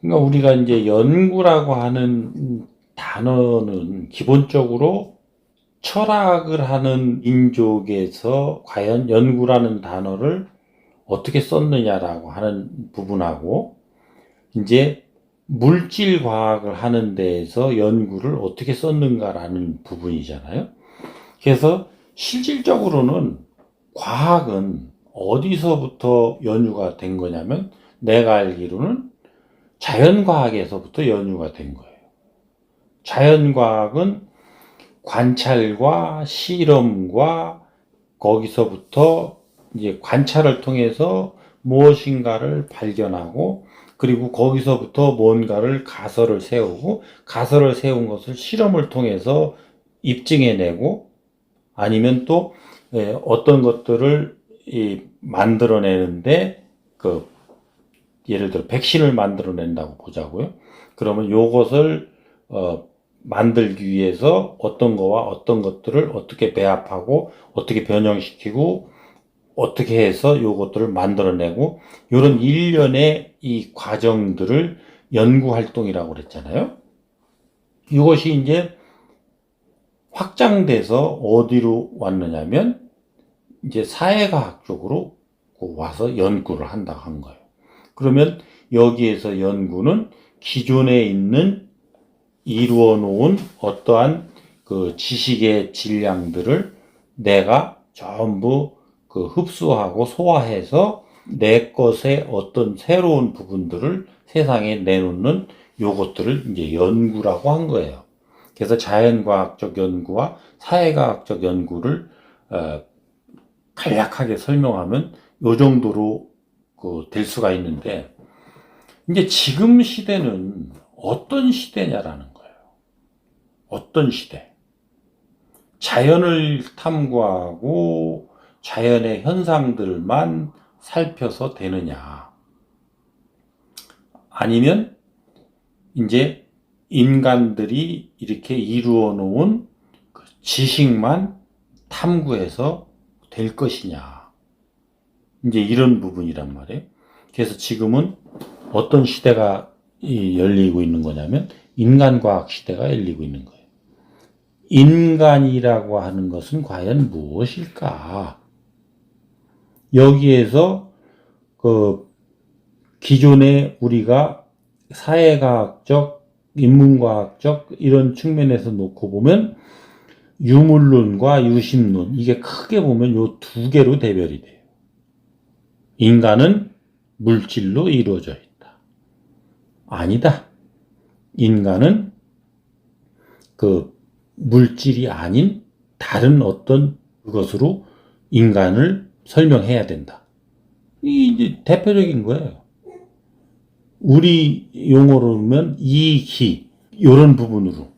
그러니까 우리가 이제 연구라고 하는 단어는 기본적으로 철학을 하는 민족에서 과연 연구라는 단어를 어떻게 썼느냐라고 하는 부분하고 이제 물질 과학을 하는 데에서 연구를 어떻게 썼는가라는 부분이잖아요. 그래서 실질적으로는 과학은 어디서부터 연구가 된 거냐면 내가 알기로는 자연과학에서부터 연구가 된 거예요. 자연과학은 관찰과 실험과 거기서부터 이제 관찰을 통해서 무엇인가를 발견하고 그리고 거기서부터 뭔가를 가설을 세우고 가설을 세운 것을 실험을 통해서 입증해내고 아니면 또 어떤 것들을 만들어내는데 예를 들어 백신을 만들어낸다고 보자고요. 그러면 요것을 만들기 위해서 어떤 거와 어떤 것들을 어떻게 배합하고 어떻게 변형시키고 어떻게 해서 요것들을 만들어내고 요런 일련의 이 과정들을 연구활동이라고 그랬잖아요. 이것이 이제 확장돼서 어디로 왔느냐면 이제 사회과학 쪽으로 와서 연구를 한다고 한 거예요. 그러면 여기에서 연구는 기존에 있는 이루어 놓은 어떠한 그 지식의 질량들을 내가 전부 흡수하고 소화해서 내 것의 어떤 새로운 부분들을 세상에 내놓는 요것들을 이제 연구라고 한 거예요. 그래서 자연과학적 연구와 사회과학적 연구를 간략하게 설명하면 요 정도로 될 수가 있는데 이제 지금 시대는 어떤 시대냐라는 거예요. 어떤 시대? 자연을 탐구하고 자연의 현상들만 살펴서 되느냐? 아니면 이제 인간들이 이렇게 이루어 놓은 지식만 탐구해서 될 것이냐? 이제 이런 부분이란 말이에요. 그래서 지금은 어떤 시대가 열리고 있는 거냐면 인간과학 시대가 열리고 있는 거예요. 인간이라고 하는 것은 과연 무엇일까? 여기에서 기존에 우리가 사회과학적, 인문과학적 이런 측면에서 놓고 보면 유물론과 유심론 이게 크게 보면 요 두 개로 대별이 돼요. 인간은 물질로 이루어져 있다. 아니다. 인간은 물질이 아닌 다른 어떤 그것으로 인간을 설명해야 된다. 이게 대표적인 거예요. 우리 용어로 보면 이기 이런 부분으로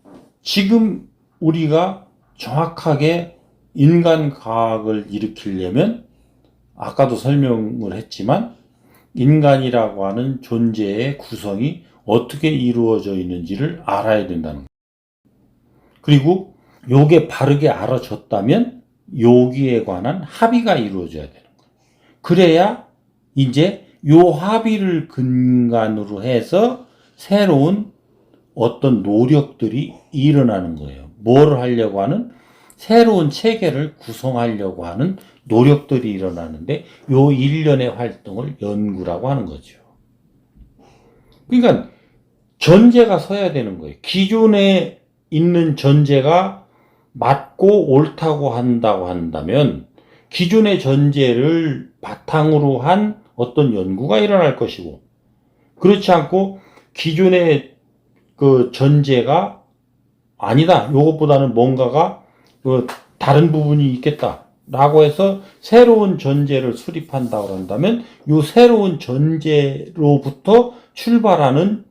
지금 우리가 정확하게 인간 과학을 일으키려면 아까도 설명을 했지만 인간이라고 하는 존재의 구성이 어떻게 이루어져 있는지를 알아야 된다는 거예요. 그리고 요게 바르게 알아졌다면 여기에 관한 합의가 이루어져야 되는 거예요. 그래야 이제 요 합의를 근간으로 해서 새로운 어떤 노력들이 일어나는 거예요. 뭘 하려고 하는? 새로운 체계를 구성하려고 하는 노력들이 일어나는데 요 일련의 활동을 연구라고 하는 거죠. 그러니까 전제가 서야 되는 거예요. 기존에 있는 전제가 맞고 옳다고 한다고 한다면 기존의 전제를 바탕으로 한 어떤 연구가 일어날 것이고 그렇지 않고 기존의 전제가 아니다. 이것보다는 뭔가가 다른 부분이 있겠다라고 해서 새로운 전제를 수립한다고 한다면 이 새로운 전제로부터 출발하는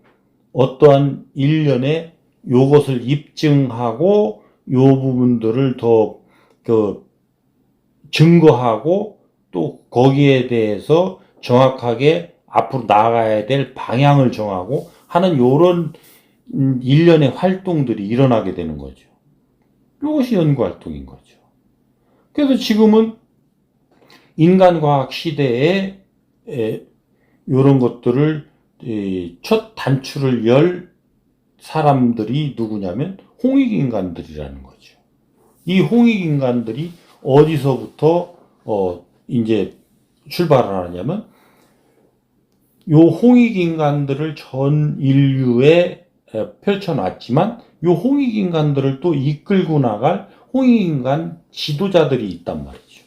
어떠한 일련의 요것을 입증하고 요 부분들을 더 증거하고 또 거기에 대해서 정확하게 앞으로 나아가야 될 방향을 정하고 하는 요런 일련의 활동들이 일어나게 되는 거죠. 이것이 연구활동인 거죠. 그래서 지금은 인간과학 시대에 이런 것들을 첫 단추를 열 사람들이 누구냐면 홍익인간들이라는 거죠. 이 홍익인간들이 어디서부터 이제 출발을 하냐면 요 홍익인간들을 전 인류에 펼쳐놨지만 요 홍익인간들을 또 이끌고 나갈 홍익인간 지도자들이 있단 말이죠.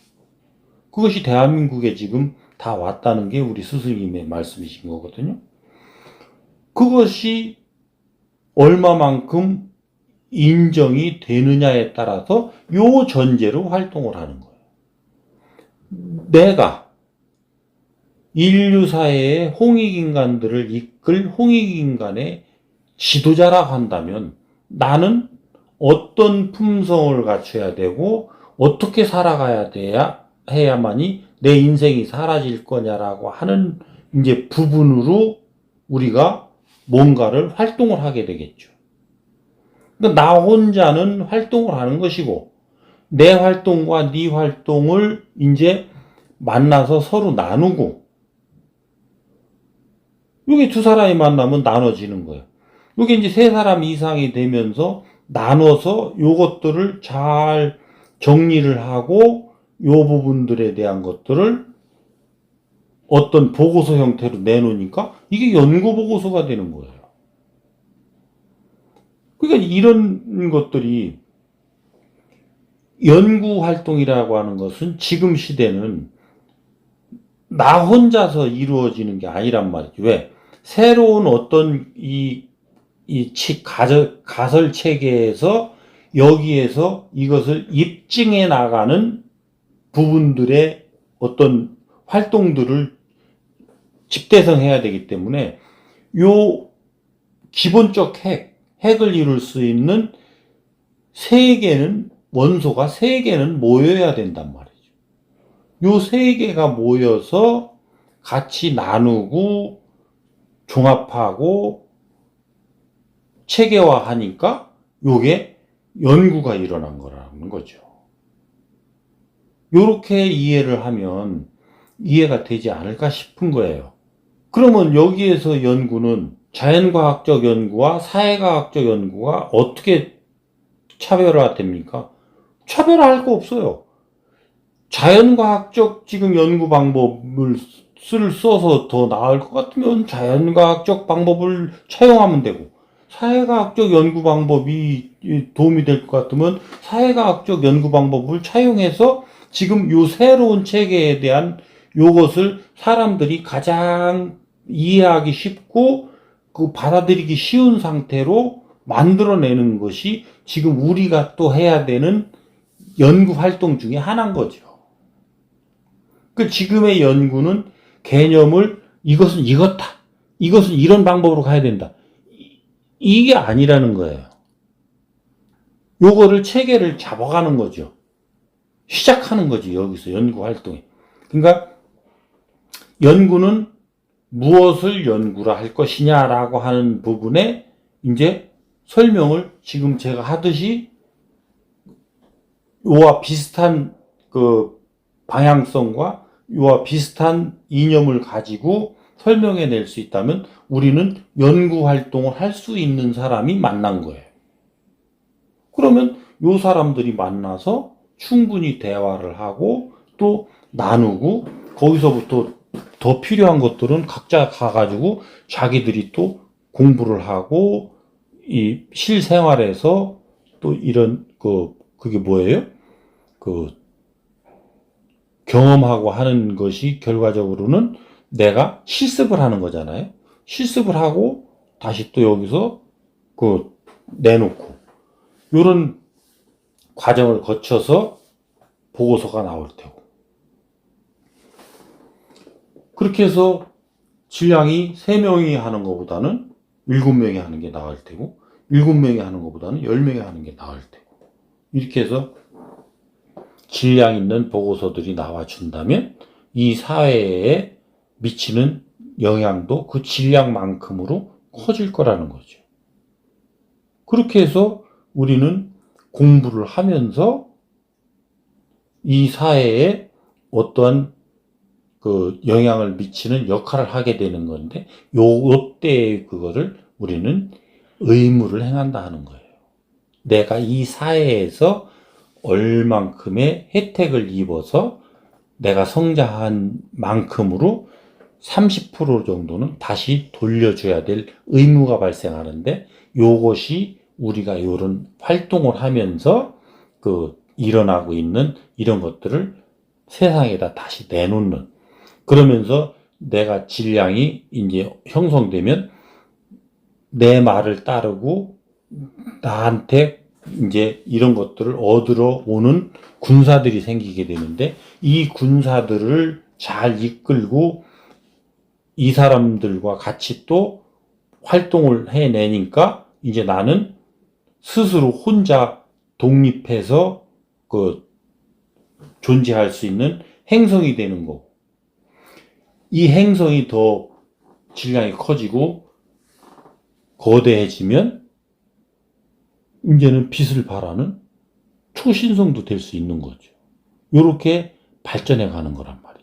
그것이 대한민국에 지금 다 왔다는 게 우리 스승님의 말씀이신 거거든요. 그것이 얼마만큼 인정이 되느냐에 따라서 요 전제로 활동을 하는 거예요. 내가 인류 사회의 홍익인간들을 이끌 홍익인간의 지도자라고 한다면 나는 어떤 품성을 갖춰야 되고 어떻게 살아가야 해야만이 내 인생이 사라질 거냐라고 하는 이제 부분으로 우리가 뭔가를 활동을 하게 되겠죠. 그러니까 나 혼자는 활동을 하는 것이고 내 활동과 네 활동을 이제 만나서 서로 나누고 이게 두 사람이 만나면 나눠지는 거예요. 이게 이제 세 사람 이상이 되면서 나눠서 요것들을 잘 정리를 하고 요 부분들에 대한 것들을 어떤 보고서 형태로 내놓으니까 이게 연구 보고서가 되는 거예요. 그러니까 이런 것들이 연구 활동이라고 하는 것은 지금 시대는 나 혼자서 이루어지는 게 아니란 말이죠. 왜? 새로운 어떤 가설 체계에서 여기에서 이것을 입증해 나가는 부분들의 어떤 활동들을 집대성해야 되기 때문에 요 기본적 핵을 이룰 수 있는 세 개는 원소가 세 개는 모여야 된단 말이죠. 요 세 개가 모여서 같이 나누고 종합하고 체계화하니까 요게 연구가 일어난 거라는 거죠. 요렇게 이해를 하면 이해가 되지 않을까 싶은 거예요. 그러면 여기에서 연구는 자연과학적 연구와 사회과학적 연구가 어떻게 차별화됩니까? 차별화할 거 없어요. 자연과학적 지금 연구 방법을 써서 더 나을 것 같으면 자연과학적 방법을 차용하면 되고, 사회과학적 연구 방법이 도움이 될 것 같으면 사회과학적 연구 방법을 차용해서 지금 요 새로운 체계에 대한 요것을 사람들이 가장 이해하기 쉽고 그 받아들이기 쉬운 상태로 만들어내는 것이 지금 우리가 또 해야 되는 연구 활동 중에 하나인 거죠. 그 지금의 연구는 개념을 이것은 이것다. 이것은 이런 방법으로 가야 된다. 이게 아니라는 거예요. 요거를 체계를 잡아가는 거죠. 시작하는 거지, 여기서 연구 활동에. 그러니까 연구는 무엇을 연구라 할 것이냐라고 하는 부분에 이제 설명을 지금 제가 하듯이 요와 비슷한 그 방향성과 요와 비슷한 이념을 가지고 설명해 낼 수 있다면 우리는 연구 활동을 할 수 있는 사람이 만난 거예요. 그러면 요 사람들이 만나서 충분히 대화를 하고 또 나누고 거기서부터 더 필요한 것들은 각자 가가지고 자기들이 또 공부를 하고 이 실생활에서 또 이런 그게 뭐예요? 경험하고 하는 것이 결과적으로는 내가 실습을 하는 거잖아요. 실습을 하고 다시 또 여기서 내놓고 이런 과정을 거쳐서 보고서가 나올 테고 그렇게 해서 질량이 3명이 하는 것보다는 7명이 하는 게 나을 테고 7명이 하는 것보다는 10명이 하는 게 나을 테고 이렇게 해서 질량 있는 보고서들이 나와준다면 이 사회에 미치는 영향도 그 질량만큼으로 커질 거라는 거죠. 그렇게 해서 우리는 공부를 하면서 이 사회에 어떠한 그 영향을 미치는 역할을 하게 되는 건데, 요때 그거를 우리는 의무를 행한다 하는 거예요. 내가 이 사회에서 얼만큼의 혜택을 입어서 내가 성장한 만큼으로 30% 정도는 다시 돌려줘야 될 의무가 발생하는데, 요것이 우리가 이런 활동을 하면서 그 일어나고 있는 이런 것들을 세상에다 다시 내놓는, 그러면서 내가 질량이 이제 형성되면 내 말을 따르고 나한테 이제 이런 것들을 얻으러 오는 군사들이 생기게 되는데, 이 군사들을 잘 이끌고 이 사람들과 같이 또 활동을 해내니까 이제 나는 스스로 혼자 독립해서 그 존재할 수 있는 행성이 되는 거고, 이 행성이 더 질량이 커지고 거대해지면 이제는 빛을 발하는 초신성도 될 수 있는 거죠. 이렇게 발전해 가는 거란 말이에요.